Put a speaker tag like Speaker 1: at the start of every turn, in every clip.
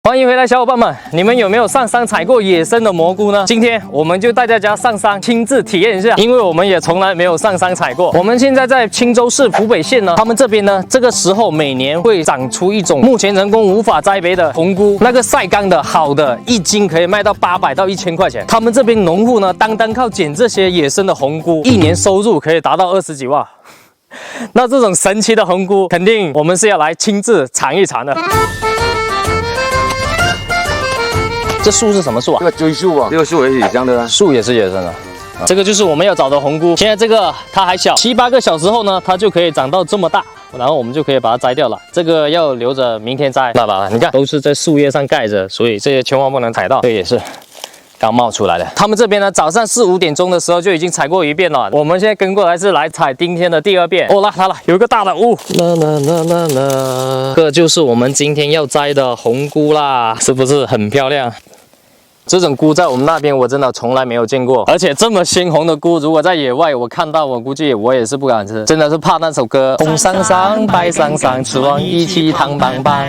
Speaker 1: 欢迎回来，小伙伴们，你们有没有上山采过野生的蘑菇呢？今天我们就带大家上山亲自体验一下，因为我们也从来没有上山采过。我们现在在青州市埔北县呢，他们这边呢，这个时候每年会长出一种目前人工无法栽培的红菇，那个晒干的好的，一斤可以卖到800到1000块钱。他们这边农户呢，单靠捡这些野生的红菇，一年收入可以达到20几万。那这种神奇的红菇，肯定我们是要来亲自尝一尝的。这树是什么树啊？
Speaker 2: 这个追树啊，这个树也是野生的啊，
Speaker 1: 树也是野生的。这个就是我们要找的红菇。现在这个它还小，7、8个小时后呢，它就可以长到这么大，然后我们就可以把它摘掉了。这个要留着明天摘。那你看，都是在树叶上盖着，所以这些千万不能踩到。这也是刚冒出来的。他们这边呢，早上4、5点钟的时候就已经采过一遍了。我们现在跟过来是来采今天的第2遍。哦，它了，有一个大的这就是我们今天要摘的红菇啦，是不是很漂亮？这种菇在我们那边我真的从来没有见过，而且这么鲜红的菇，如果在野外我看到，我估计我也是不敢吃，真的是怕那首歌红桑桑白桑桑，吃完一起糖棒棒。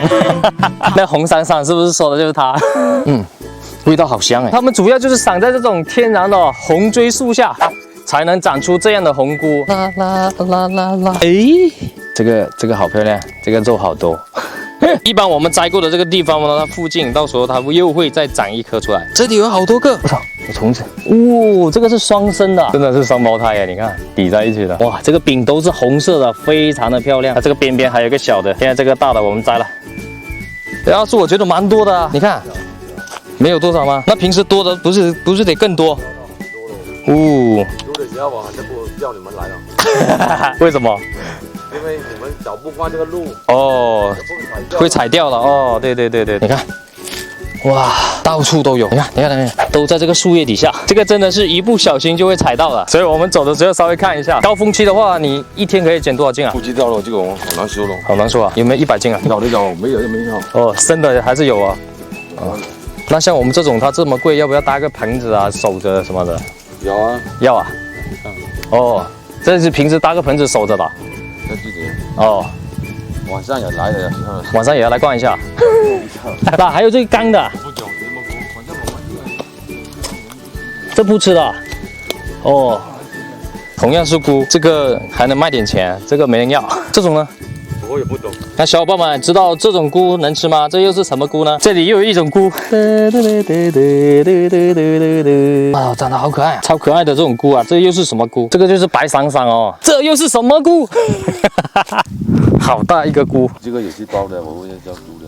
Speaker 1: 那红桑桑是不是说的就是它？味道好香哎！它们主要就是长在这种天然的红锥树下，才能长出这样的红菇。这个好漂亮，这个肉好多。一般我们摘过的这个地方呢，它附近到时候它又会再长一颗出来。这里有好多个，我操，有虫子！这个是双生的，真的是双胞胎呀！你看，抵在一起的。哇，这个柄都是红色的，非常的漂亮。它这个边边还有一个小的，现在这个大的我们摘了。要是我觉得蛮多的啊，你看，没有多少吗？那平时多的不是得更多？
Speaker 2: 多的时候啊，就不叫你们来了。
Speaker 1: 为什么？
Speaker 2: 因为你们走不惯这个路
Speaker 1: 哦，会踩掉了哦。对，你看，哇，到处都有。你看，都在这个树叶底下。这个真的是一不小心就会踩到了，所以我们走的时候稍微看一下。高峰期的话，你一天可以捡多少斤啊？
Speaker 2: 不知道了，这个好难说了。
Speaker 1: 好难说啊，有没有100斤啊？
Speaker 2: 有的有，没有就没有。
Speaker 1: 哦，生的还是有啊。那像我们这种它这么贵，要不要搭个棚子啊、守着什么的？
Speaker 2: 有啊，
Speaker 1: 要啊。哦，这是平时搭个棚子守着的。
Speaker 2: 在自己
Speaker 1: 哦，
Speaker 2: 晚上也来的，
Speaker 1: 晚上也要来逛一下。那还有这个干的，这不吃的。哦，同样是菇，这个还能卖点钱，这个没人要。这种呢？
Speaker 2: 我也不懂。
Speaker 1: 那小伙伴们知道这种菇能吃吗？这又是什么菇呢？这里又有一种菇，啊，长得好可爱啊，超可爱的这种菇啊！这又是什么菇？这个就是白桑桑哦。这又是什么菇？好大一个菇！
Speaker 2: 这个也是包的，我会叫租的。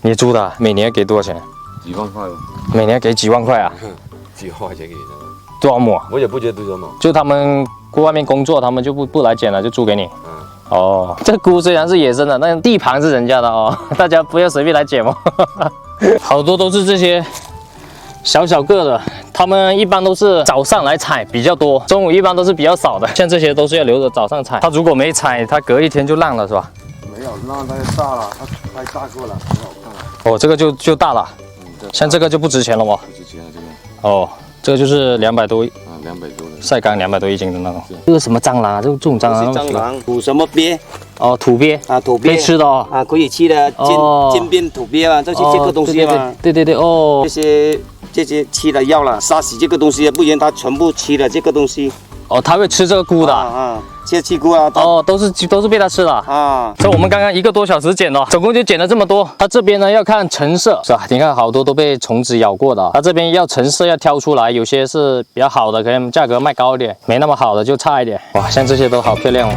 Speaker 1: 你租的啊？每年给多少钱？
Speaker 2: 几万块哦。每
Speaker 1: 年给几万块啊？
Speaker 2: 几万块钱给的。
Speaker 1: 多少亩啊？
Speaker 2: 我也不觉得多少亩。
Speaker 1: 就他们在外面工作，他们就不来捡了，就租给你。哦，这菇虽然是野生的，但地盘是人家的哦，大家不要随便来捡哦。好多都是这些小个的，他们一般都是早上来采比较多，中午一般都是比较少的。像这些都是要留着早上采，它如果没采，它隔一天就烂了，是吧？
Speaker 2: 没有烂，它就大了，它太大个了，很好看了。
Speaker 1: 哦，这个就大了，像这个就不值钱了吗？
Speaker 2: 不值钱了这个。
Speaker 1: 哦，这个就是200多。
Speaker 2: 200多的
Speaker 1: 晒干200多1斤的那种。这个什么蟑螂啊？这种蟑螂？
Speaker 3: 蟑螂，土什么鳖？
Speaker 1: 哦，土鳖啊，
Speaker 3: 土鳖
Speaker 1: 可以吃的哦。
Speaker 3: 啊，可以吃的，尖边土鳖嘛，就是这个东西嘛。
Speaker 1: 对哦。
Speaker 3: 这些吃了药了，杀死这个东西，不然它全部吃了这个东西。
Speaker 1: 哦，它会吃这个菇的。
Speaker 3: 吃菇啊。
Speaker 1: 哦，都是被它吃了啊。所以我们刚刚1个多小时捡的，总共就捡了这么多。它这边呢要看成色，是吧？你看好多都被虫子咬过的。它这边要成色要挑出来，有些是比较好的，可能价格卖高一点；没那么好的就差一点。哇，像这些都好漂亮哦。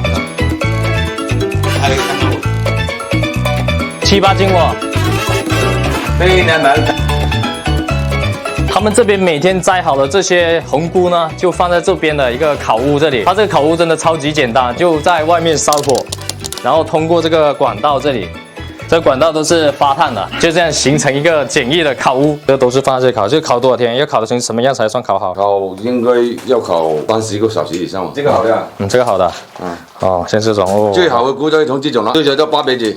Speaker 1: 7、8斤哦。
Speaker 2: 非常难。
Speaker 1: 他们这边每天摘好的这些红菇呢，就放在这边的一个烤屋这里。它这个烤屋真的超级简单，就在外面烧火，然后通过这个管道这里，这管道都是发烫的，就这样形成一个简易的烤屋。这都是放在这里烤，这烤多少天？要烤得成什么样才算烤好？
Speaker 2: 应该要烤30个小时以上。这个好的。
Speaker 1: 这个好的。哦，像这种哦。
Speaker 2: 最好的菇就是从这种了，最少要800几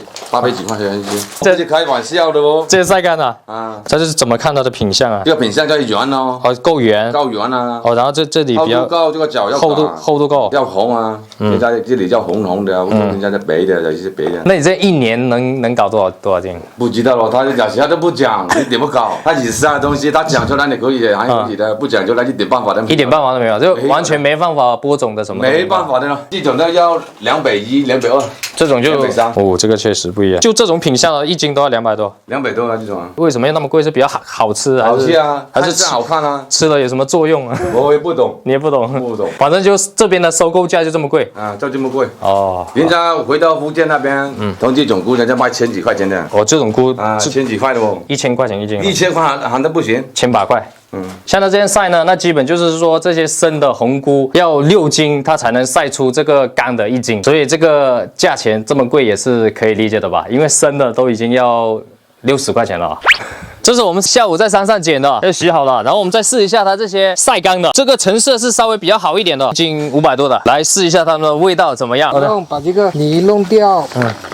Speaker 2: 块钱一斤。这是开玩笑的哦。
Speaker 1: 这是晒干的
Speaker 2: 啊，
Speaker 1: 这是怎么看它的品相啊？
Speaker 2: 这个品相叫圆哦，
Speaker 1: 哦，够圆。
Speaker 2: 够圆啊。
Speaker 1: 哦，然后这里比较
Speaker 2: 厚度够，这个角要
Speaker 1: 厚度够。
Speaker 2: 要红啊，人家这里叫红红的啊，人家是白的，有些是白的。
Speaker 1: 那你这一年能搞多少斤？
Speaker 2: 不知道了，他就讲其他都不讲，一点不搞。他饮食上的东西，他讲出来你可以的，还可以的；不讲出来一点办法都没有。
Speaker 1: 一点办法都没有，就完全没办法播种的什么。
Speaker 2: 没办法的了，这种的要210、220，
Speaker 1: 这种就
Speaker 2: 230。
Speaker 1: 哦，这个确实不一样。就这种品相的，1斤都要200多。
Speaker 2: 200多啊，这种啊。
Speaker 1: 为什么要那么贵？是比较好吃，
Speaker 2: 好吃啊，
Speaker 1: 还是
Speaker 2: 吃好看啊？
Speaker 1: 吃了有什么作用啊？
Speaker 2: 我也不懂，
Speaker 1: 你也不懂，
Speaker 2: 不懂。
Speaker 1: 反正就是这边的收购价就这么贵
Speaker 2: 啊，就这么贵
Speaker 1: 哦。
Speaker 2: 人家回到福建那边，同这种菇人家卖1000几块钱的。
Speaker 1: 哦，这种菇
Speaker 2: 啊，1000几块的哦
Speaker 1: ，1000块钱一斤
Speaker 2: ，1000块含的不行
Speaker 1: ，1800块。像它这样晒呢，那基本就是说这些生的红菇要6斤，它才能晒出这个干的1斤，所以这个价钱这么贵也是可以理解的吧？因为生的都已经要60块钱了。这是我们下午在山上捡的，就洗好了，然后我们再试一下它这些晒干的，这个成色是稍微比较好一点的，1斤500多的，来试一下它们的味道怎么样？
Speaker 4: 把这个泥弄掉，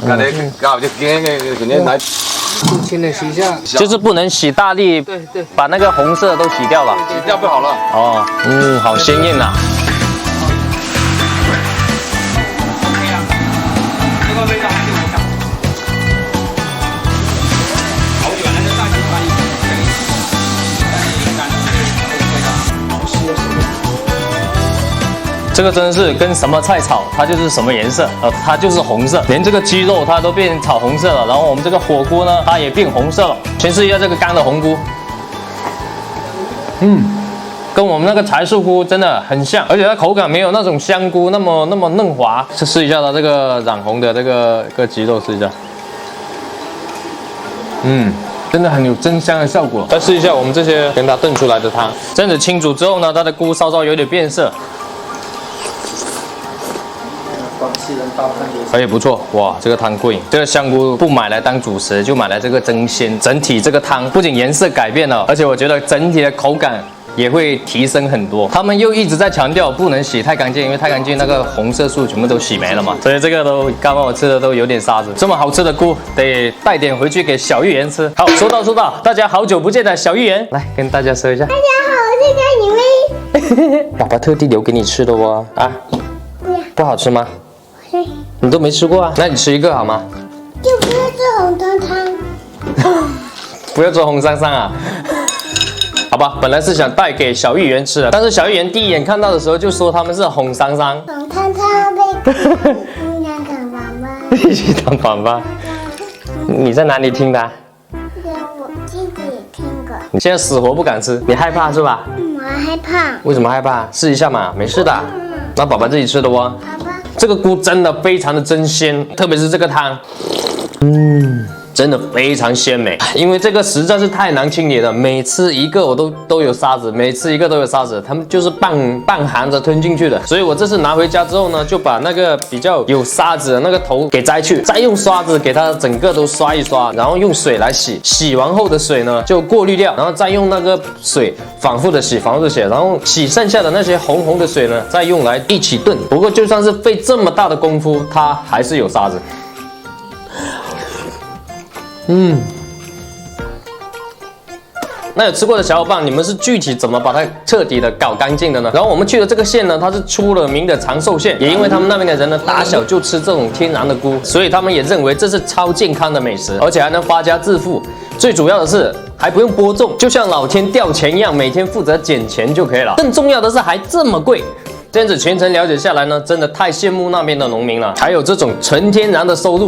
Speaker 2: 那你搞就今天肯定来，
Speaker 4: 轻轻的洗一下，
Speaker 1: 就是不能洗大力，
Speaker 4: 对对，
Speaker 1: 把那个红色都洗掉了，
Speaker 2: 洗掉不好了。
Speaker 1: 哦，好鲜艳呐。这个真的是跟什么菜炒，它就是什么颜色，它就是红色，连这个鸡肉它都变炒红色了，然后我们这个火锅呢，它也变红色了。先试一下这个干的红菇，跟我们那个柴树菇真的很像，而且它口感没有那种香菇那么嫩滑。试一下它这个染红的这个鸡肉，试一下，真的很有增香的效果。再试一下我们这些跟它炖出来的汤，这样子清煮之后呢，它的菇稍有点变色。也不错哇，这个汤贵。这个香菇不买来当主食，就买来这个蒸鲜。整体这个汤不仅颜色改变了，而且我觉得整体的口感也会提升很多。他们又一直在强调不能洗太干净，因为太干净那个红色素全部都洗没了嘛。所以这个都刚刚我吃的都有点沙子。这么好吃的菇，得带点回去给小芋圆吃。好，收到，大家好久不见的小芋圆，来跟大家说一下。
Speaker 5: 大家好，我是小雨薇。
Speaker 1: 爸爸特地留给你吃的哦。啊，不好吃吗？你都没吃过啊？那你吃一个好吗？
Speaker 5: 就不要吃红汤汤。
Speaker 1: 不要做红桑桑啊！好吧，本来是想带给小芋圆吃的，但是小芋圆第一眼看到的时候就说他们是红桑桑。
Speaker 5: 红汤汤被姑娘当爸爸。
Speaker 1: 一起当爸爸。你在哪里听的？
Speaker 5: 我弟弟也听过。
Speaker 1: 你现在死活不敢吃，你害怕是吧？
Speaker 5: 我害怕。
Speaker 1: 为什么害怕？试一下嘛，没事的。那宝宝自己吃的哦。
Speaker 5: 好吧。
Speaker 1: 这个菇真的非常的真鲜，特别是这个汤，真的非常鲜美。因为这个实在是太难清理了，每吃一个我都有沙子，每吃一个都有沙子，他们就是半含着吞进去的。所以我这次拿回家之后呢，就把那个比较有沙子的那个头给摘去，再用刷子给它整个都刷一刷，然后用水来洗，洗完后的水呢就过滤掉，然后再用那个水反复的洗，然后洗剩下的那些红红的水呢，再用来一起炖。不过就算是费这么大的功夫，它还是有沙子。那有吃过的小伙伴，你们是具体怎么把它彻底的搞干净的呢？然后我们去的这个县呢，它是出了名的长寿县，也因为他们那边的人呢，打小就吃这种天然的菇，所以他们也认为这是超健康的美食，而且还能发家致富。最主要的是还不用播种，就像老天掉钱一样，每天负责捡钱就可以了。更重要的是还这么贵。这样子全程了解下来呢，真的太羡慕那边的农民了，还有这种纯天然的收入。